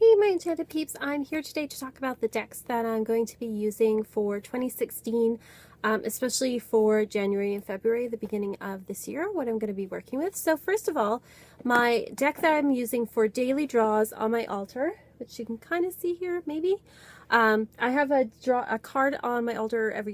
Hey my enchanted peeps, I'm here today to talk about the decks that I'm going to be using for 2016, especially for January and February, the beginning of this year, what I'm going to be working with. So first of all, my deck that I'm using for daily draws on my altar, which you can kind of see here maybe. I have a card on my altar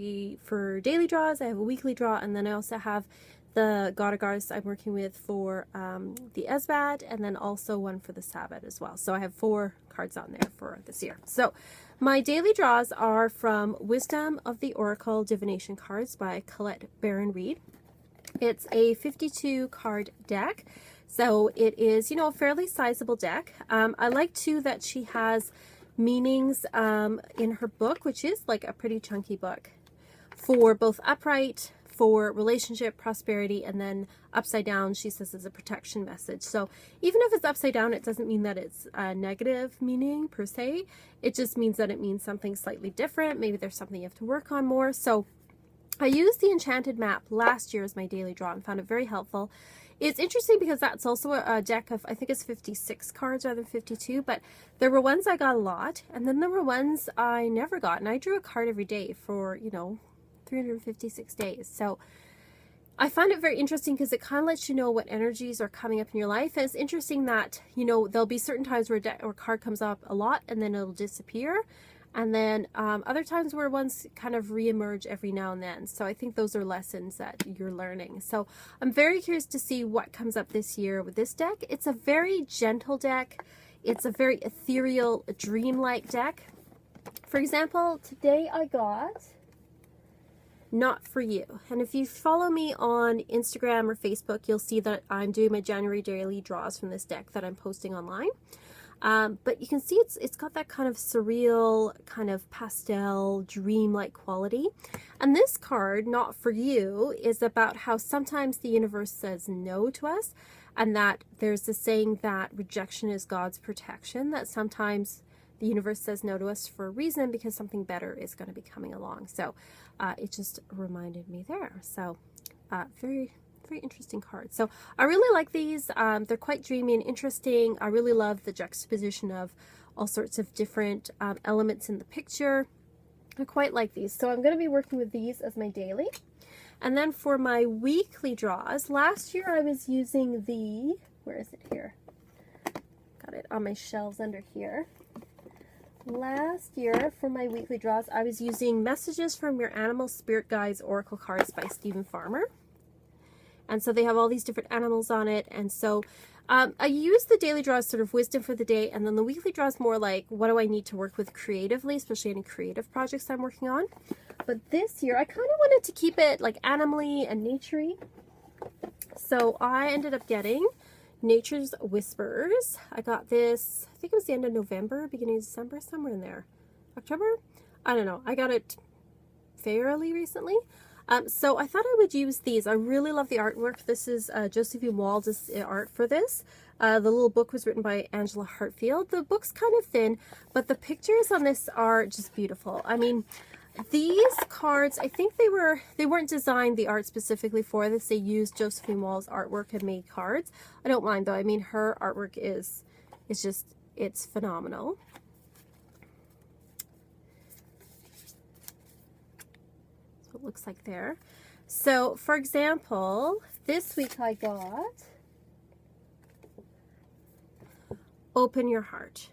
for daily draws. I have a weekly draw, and then I also have the God of Goddess I'm working with for the Esbat, and then also one for the Sabbath as well. So I have 4 cards on there for this year. So my daily draws are from Wisdom of the Oracle Divination Cards by Colette Baron Reed. It's a 52 card deck. So it is, a fairly sizable deck. I like too that she has meanings in her book, which is like a pretty chunky book, for both upright, for relationship, prosperity, and then upside down, she says, is a protection message. So even if it's upside down, it doesn't mean that it's a negative meaning per se. It just means that it means something slightly different. Maybe there's something you have to work on more. So I used the Enchanted Map last year as my daily draw and found it very helpful. It's interesting because that's also a deck of, I think it's 56 cards rather than 52, but there were ones I got a lot, and then there were ones I never got, and I drew a card every day for, 356 days. So I find it very interesting because it kind of lets you know what energies are coming up in your life. And it's interesting that, there'll be certain times where a deck or card comes up a lot and then it'll disappear. And then other times where ones kind of reemerge every now and then. So I think those are lessons that you're learning. So I'm very curious to see what comes up this year with this deck. It's a very gentle deck. It's a very ethereal, dreamlike deck. For example, today I got Not For You. And if you follow me on Instagram or Facebook, you'll see that I'm doing my January daily draws from this deck that I'm posting online. But you can see it's got that kind of surreal, kind of pastel, dream-like quality. And this card, Not For You, is about how sometimes the universe says no to us, and that there's this saying that rejection is God's protection, that sometimes the universe says no to us for a reason because something better is going to be coming along. So it just reminded me there. So very, very interesting card. So I really like these. They're quite dreamy and interesting. I really love the juxtaposition of all sorts of different elements in the picture. I quite like these. So I'm going to be working with these as my daily. And then for my weekly draws, last year I was using the, where is it here? Got it on my shelves under here. Last year, for my weekly draws, I was using Messages from Your Animal Spirit Guides Oracle Cards by Stephen Farmer. And so they have all these different animals on it. And so I use the daily draws sort of wisdom for the day. And then the weekly draws more like, what do I need to work with creatively, especially any creative projects I'm working on. But this year, I kind of wanted to keep it like animally and naturey. So I ended up getting Nature's Whispers. I got this, I think it was the end of November, beginning of December, somewhere in there. October? I don't know. I got it fairly recently. So I thought I would use these. I really love the artwork. This is Josephine Wald's art for this. The little book was written by Angela Hartfield. The book's kind of thin, but the pictures on this are just beautiful. I mean, these cards, I think they weren't designed the art specifically for this. They used Josephine Wald's artwork and made cards. I don't mind though. I mean, her artwork is just, it's phenomenal. So it looks like there. So for example, this week I got Open Your Heart.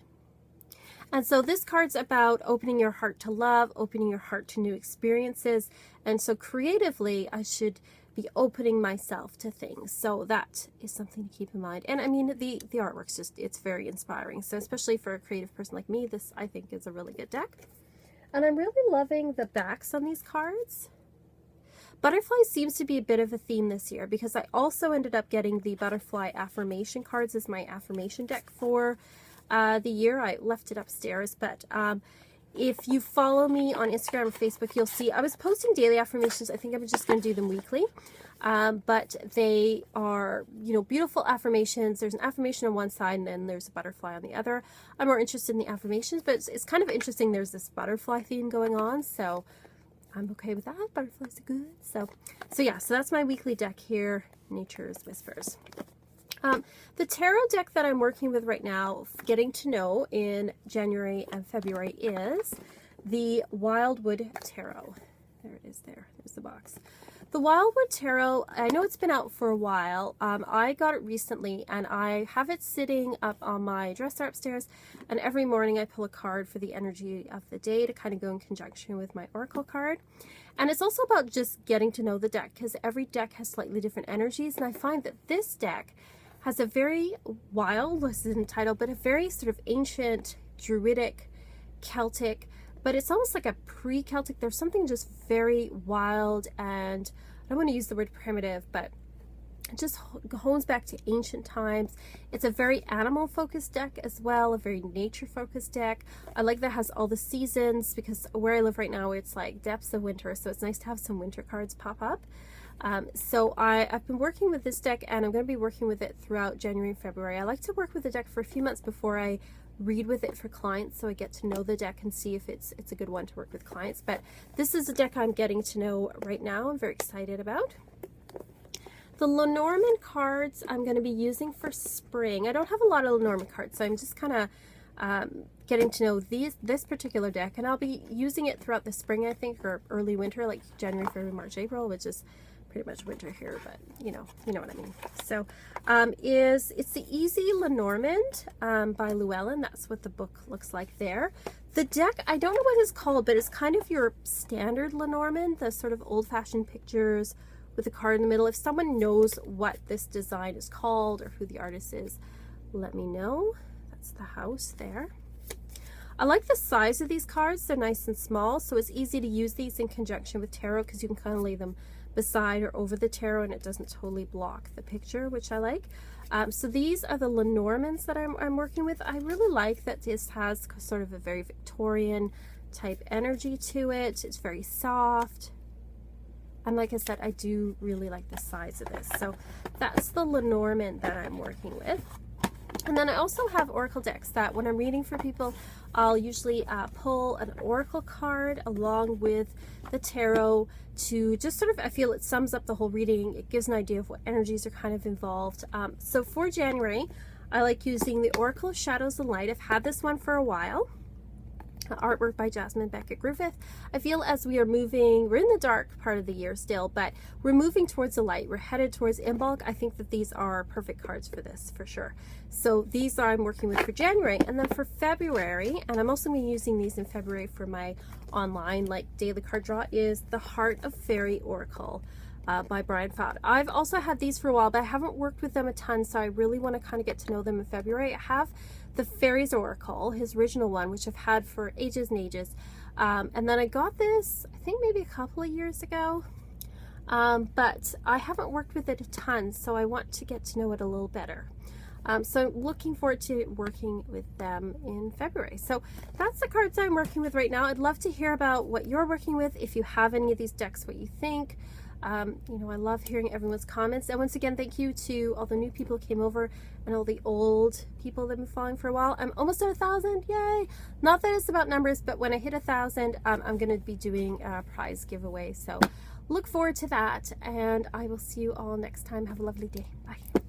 And so this card's about opening your heart to love, opening your heart to new experiences. And so creatively, I should be opening myself to things. So that is something to keep in mind. And I mean, the artwork's just, it's very inspiring. So especially for a creative person like me, this I think is a really good deck. And I'm really loving the backs on these cards. Butterfly seems to be a bit of a theme this year because I also ended up getting the Butterfly Affirmation cards as my affirmation deck for the year. I left it upstairs, but if you follow me on Instagram or Facebook, you'll see I was posting daily affirmations. I think I'm just going to do them weekly, but they are, beautiful affirmations. There's an affirmation on one side and then there's a butterfly on the other. I'm more interested in the affirmations, but it's kind of interesting. There's this butterfly theme going on, so I'm okay with that. Butterflies are good. So yeah, so that's my weekly deck here, Nature's Whispers. The tarot deck that I'm working with right now, getting to know in January and February, is the Wildwood Tarot. There it is there. There's the box. The Wildwood Tarot, I know it's been out for a while. I got it recently, and I have it sitting up on my dresser upstairs, and every morning I pull a card for the energy of the day to kind of go in conjunction with my oracle card. And it's also about just getting to know the deck, because every deck has slightly different energies, and I find that this deck has a very wild, this isn't titled, but a very sort of ancient, druidic, Celtic, but it's almost like a pre-Celtic. There's something just very wild, and I don't want to use the word primitive, but it just hones back to ancient times. It's a very animal-focused deck as well, a very nature-focused deck. I like that it has all the seasons, because where I live right now, it's like depths of winter, so it's nice to have some winter cards pop up. So I've been working with this deck, and I'm going to be working with it throughout January and February. I like to work with the deck for a few months before I read with it for clients, so I get to know the deck and see if it's a good one to work with clients. But this is a deck I'm getting to know right now. I'm very excited about. The Lenormand cards I'm going to be using for spring. I don't have a lot of Lenormand cards, so I'm just kind of getting to know this particular deck, and I'll be using it throughout the spring, I think, or early winter, like January, February, March, April, which is pretty much winter here, but you know what I mean. So it's the Easy Lenormand by Llewellyn. That's what the book looks like there. The deck, I don't know what it's called, but it's kind of your standard Lenormand, the sort of old-fashioned pictures with a card in the middle. If someone knows what this design is called or who the artist is, let me know. That's the house there. I like the size of these cards. They're nice and small, so it's easy to use these in conjunction with tarot, because you can kind of lay them beside or over the tarot and it doesn't totally block the picture, which I like. So these are the Lenormands that I'm working with. I really like that this has sort of a very Victorian type energy to it. It's very soft. And like I said, I do really like the size of this. So that's the Lenormand that I'm working with. And then I also have oracle decks that when I'm reading for people, I'll usually pull an oracle card along with the tarot to just sort of, I feel it sums up the whole reading. It gives an idea of what energies are kind of involved. So for January, I like using the Oracle of Shadows and Light. I've had this one for a while. Artwork by Jasmine Beckett Griffith. I feel as we are moving, we're in the dark part of the year still, but we're moving towards the light. We're headed towards Imbolc. I think that these are perfect cards for this, for sure. So these I'm working with for January. And then for February, and I'm also going to be using these in February for my online like daily card draw, is the Heart of Fairy Oracle by Brian Fowd. I've also had these for a while, but I haven't worked with them a ton, so I really want to kind of get to know them in February. I have the Fairies Oracle, his original one, which I've had for ages and ages. And then I got this, I think maybe a couple of years ago, but I haven't worked with it a ton, so I want to get to know it a little better. So I'm looking forward to working with them in February. So that's the cards I'm working with right now. I'd love to hear about what you're working with, if you have any of these decks, what you think. You know, I love hearing everyone's comments. And once again, thank you to all the new people who came over and all the old people that have been following for a while. I'm almost at 1,000, yay! Not that it's about numbers, but when I hit 1,000, I'm going to be doing a prize giveaway. So look forward to that, and I will see you all next time. Have a lovely day. Bye.